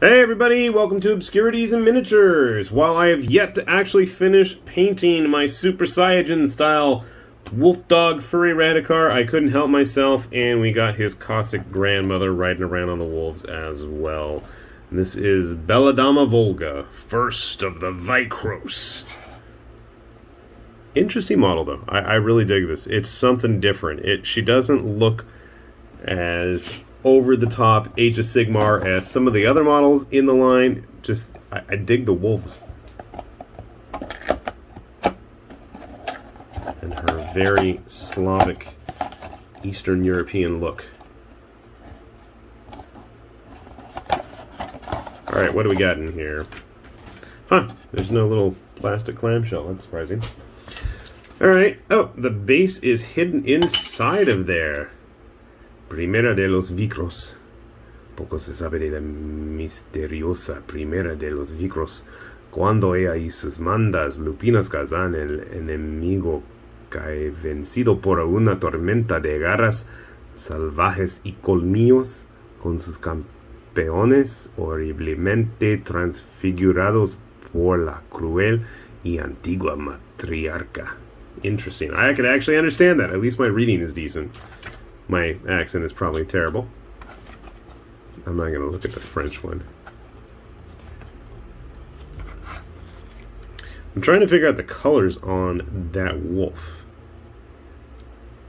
Hey everybody, welcome to Obscurities and Miniatures. While I have yet to actually finish painting my Super Saiyan style wolf dog furry Radukar, I couldn't help myself, and we got his Cossack grandmother riding around on the wolves as well. And this is Belladamma Volga, first of the Vikros. Interesting model though. I really dig this. It's something different. She doesn't look as over the top Age of Sigmar as some of the other models in the line. Just, I dig the wolves. And her very Slavic Eastern European look. Alright, what do we got in here? Huh, there's no little plastic clamshell. That's surprising. Alright, oh, the base is hidden inside of there. Primera de los Vikros. Poco se sabe de la misteriosa primera de los Vikros. Cuando ella y sus mandas lupinas cazan el enemigo cae vencido por una tormenta de garras salvajes y colmillos con sus campeones horriblemente transfigurados por la cruel y antigua matriarca. Interesting. I could actually understand that. At least my reading is decent. My accent is probably terrible. I'm not going to look at the French one. I'm trying to figure out the colors on that wolf.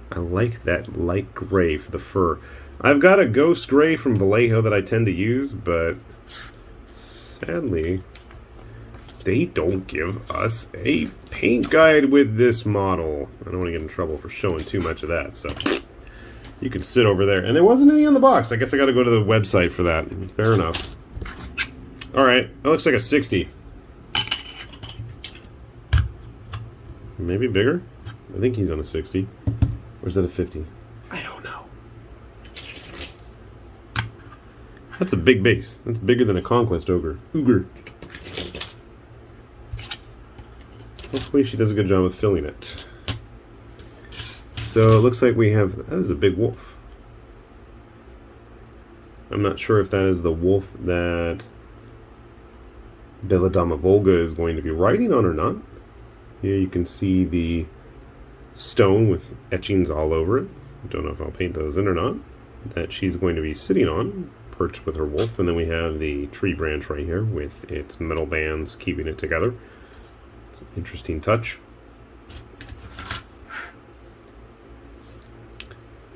I like that light gray for the fur. I've got a ghost gray from Vallejo that I tend to use, but sadly, they don't give us a paint guide with this model. I don't want to get in trouble for showing too much of that, so you can sit over there. And there wasn't any on the box. I guess I got to go to the website for that. Fair enough. Alright, that looks like a 60. Maybe bigger? I think he's on a 60. Or is that a 50? I don't know. That's a big base. That's bigger than a Conquest Ogre. Hopefully she does a good job of filling it. So it looks like we have, that is a big wolf. I'm not sure if that is the wolf that Belladamma Volga is going to be riding on or not. Here you can see the stone with etchings all over it. I don't know if I'll paint those in or not. That she's going to be sitting on, perched with her wolf. And then we have the tree branch right here with its metal bands keeping it together. It's an interesting touch.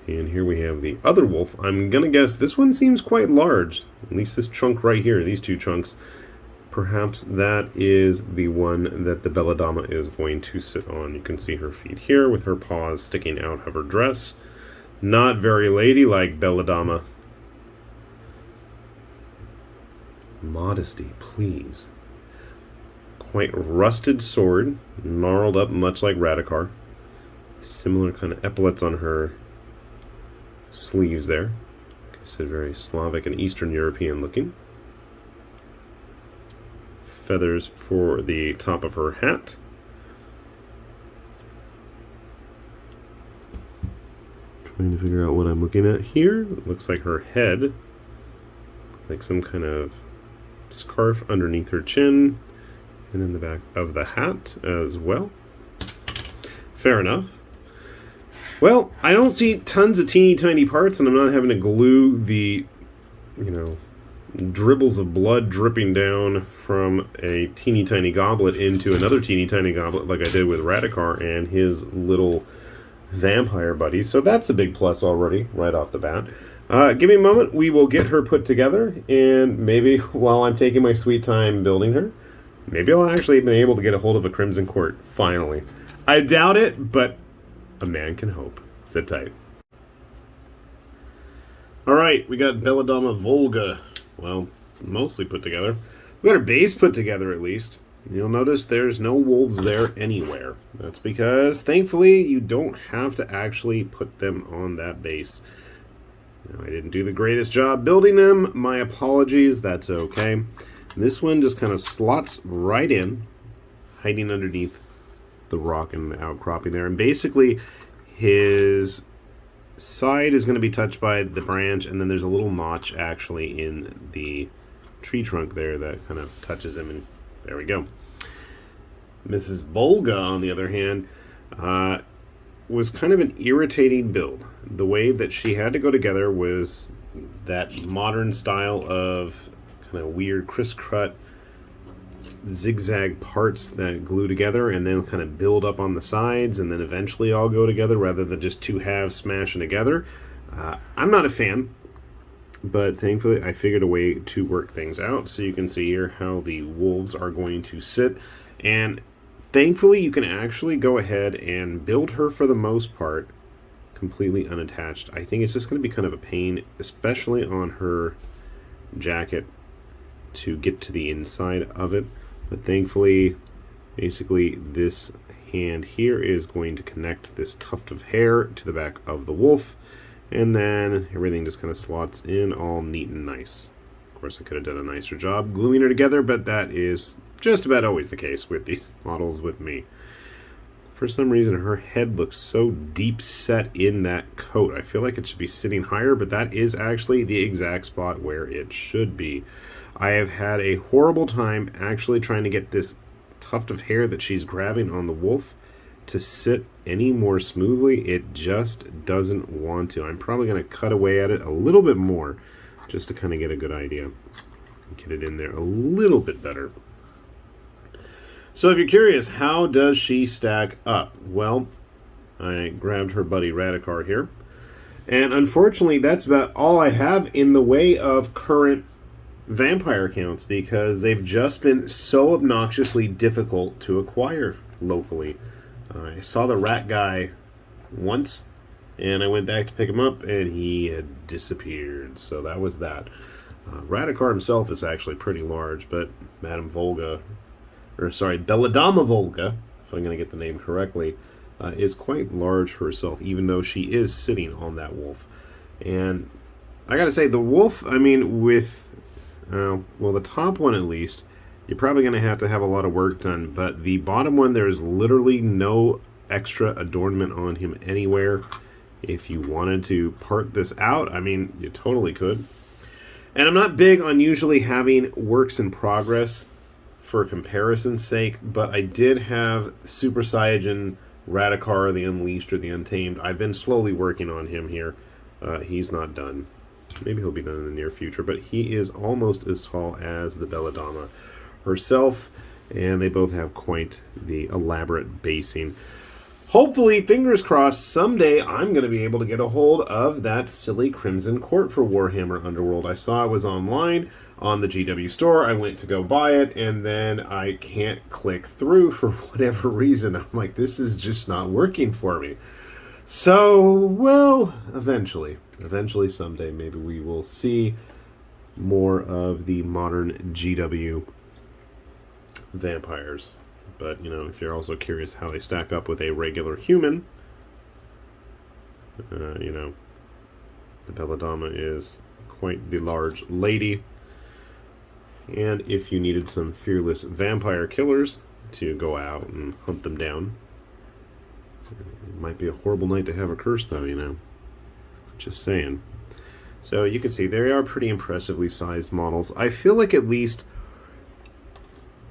And here we have the other wolf. I'm going to guess this one seems quite large. At least this chunk right here, these two chunks. Perhaps that is the one that the Belladamma is going to sit on. You can see her feet here with her paws sticking out of her dress. Not very ladylike, Belladamma. Modesty, please. Quite rusted sword, gnarled up much like Radukar. Similar kind of epaulets on her sleeves there. Like I said, very Slavic and Eastern European looking. Feathers for the top of her hat. Trying to figure out what I'm looking at here. It looks like her head, like some kind of scarf underneath her chin, and then the back of the hat as well. Fair enough. Well, I don't see tons of teeny tiny parts, and I'm not having to glue the, dribbles of blood dripping down from a teeny tiny goblet into another teeny tiny goblet like I did with Radukar and his little vampire buddy. So that's a big plus already, right off the bat. Give me a moment, we will get her put together, and maybe while I'm taking my sweet time building her, maybe I'll actually be able to get a hold of a Crimson Court, finally. I doubt it, but a man can hope. Sit tight. Alright, we got Belladamma Volga. Well, mostly put together. We got her base put together at least. You'll notice there's no wolves there anywhere. That's because, thankfully, you don't have to actually put them on that base. Now, I didn't do the greatest job building them. My apologies, that's okay. This one just kind of slots right in, hiding underneath the rock and the outcropping there. And basically, his side is going to be touched by the branch, and then there's a little notch actually in the tree trunk there that kind of touches him, and there we go. Mrs. Volga, on the other hand, was kind of an irritating build. The way that she had to go together was that modern style of kind of weird criss-cross zigzag parts that glue together and then kind of build up on the sides and then eventually all go together rather than just two halves smashing together. I'm not a fan, but thankfully I figured a way to work things out. So you can see here how the wolves are going to sit, and thankfully you can actually go ahead and build her for the most part completely unattached. I think it's just going to be kind of a pain, especially on her jacket, to get to the inside of it. But thankfully, basically this hand here is going to connect this tuft of hair to the back of the wolf, and then everything just kind of slots in all neat and nice. Of course, I could have done a nicer job gluing her together, but that is just about always the case with these models with me. For some reason, her head looks so deep set in that coat. I feel like it should be sitting higher, but that is actually the exact spot where it should be. I have had a horrible time actually trying to get this tuft of hair that she's grabbing on the wolf to sit any more smoothly. It just doesn't want to. I'm probably going to cut away at it a little bit more just to kind of get a good idea. Get it in there a little bit better. So if you're curious, how does she stack up? Well, I grabbed her buddy Radukar here. And unfortunately, that's about all I have in the way of current vampire counts, because they've just been so obnoxiously difficult to acquire locally. I saw the rat guy once, and I went back to pick him up, and he had disappeared. So that was that. Radukar himself is actually pretty large, but Belladamma Volga, if I'm going to get the name correctly, is quite large herself, even though she is sitting on that wolf. And I got to say, the wolf, I mean, with well, the top one at least, you're probably going to have a lot of work done, but the bottom one, there's literally no extra adornment on him anywhere. If you wanted to part this out, I mean, you totally could. And I'm not big on usually having works in progress for comparison's sake, but I did have Super Saiyan Radukar, the Unleashed or the Untamed. I've been slowly working on him here. He's not done. Maybe he'll be done in the near future, but he is almost as tall as the Belladamma herself, and they both have quite the elaborate basing. Hopefully, fingers crossed, someday I'm going to be able to get a hold of that silly Crimson Court for Warhammer Underworld. I saw it was online on the GW store. I went to go buy it, and then I can't click through for whatever reason. I'm like, this is just not working for me. So, well, eventually someday, maybe we will see more of the modern GW vampires. But, you know, if you're also curious how they stack up with a regular human, you know, the Belladamma is quite the large lady. And if you needed some fearless vampire killers to go out and hunt them down, it might be a horrible night to have a curse, though, you know. Just saying. So you can see they are pretty impressively sized models. I feel like at least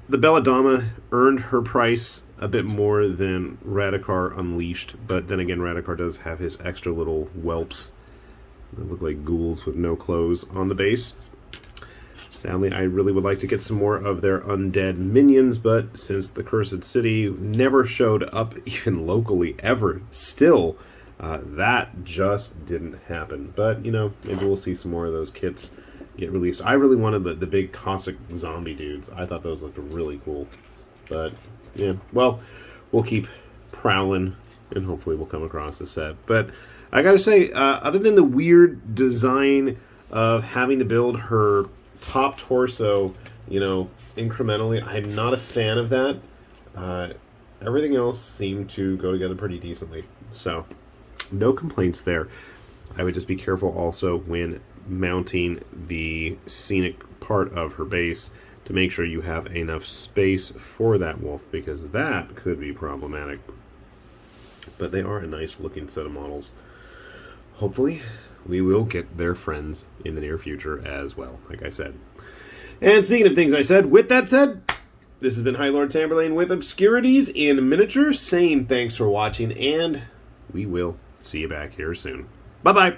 the Belladamma earned her price a bit more than Radukar Unleashed, but then again, Radukar does have his extra little whelps that look like ghouls with no clothes on the base. Sadly, I really would like to get some more of their undead minions, but since the Cursed City never showed up even locally ever, still, that just didn't happen. But, you know, maybe we'll see some more of those kits get released. I really wanted the big Cossack zombie dudes. I thought those looked really cool. But, yeah, well, we'll keep prowling, and hopefully we'll come across a set. But I gotta say, other than the weird design of having to build her top torso, you know, incrementally, I'm not a fan of that. Everything else seemed to go together pretty decently. So, no complaints there. I would just be careful also when mounting the scenic part of her base to make sure you have enough space for that wolf, because that could be problematic. But they are a nice looking set of models. Hopefully we will get their friends in the near future as well, like I said. And speaking of things I said, with that said, this has been High Lord Tamberlane with Obscurities in miniature, saying thanks for watching, and we will see you back here soon. Bye-bye.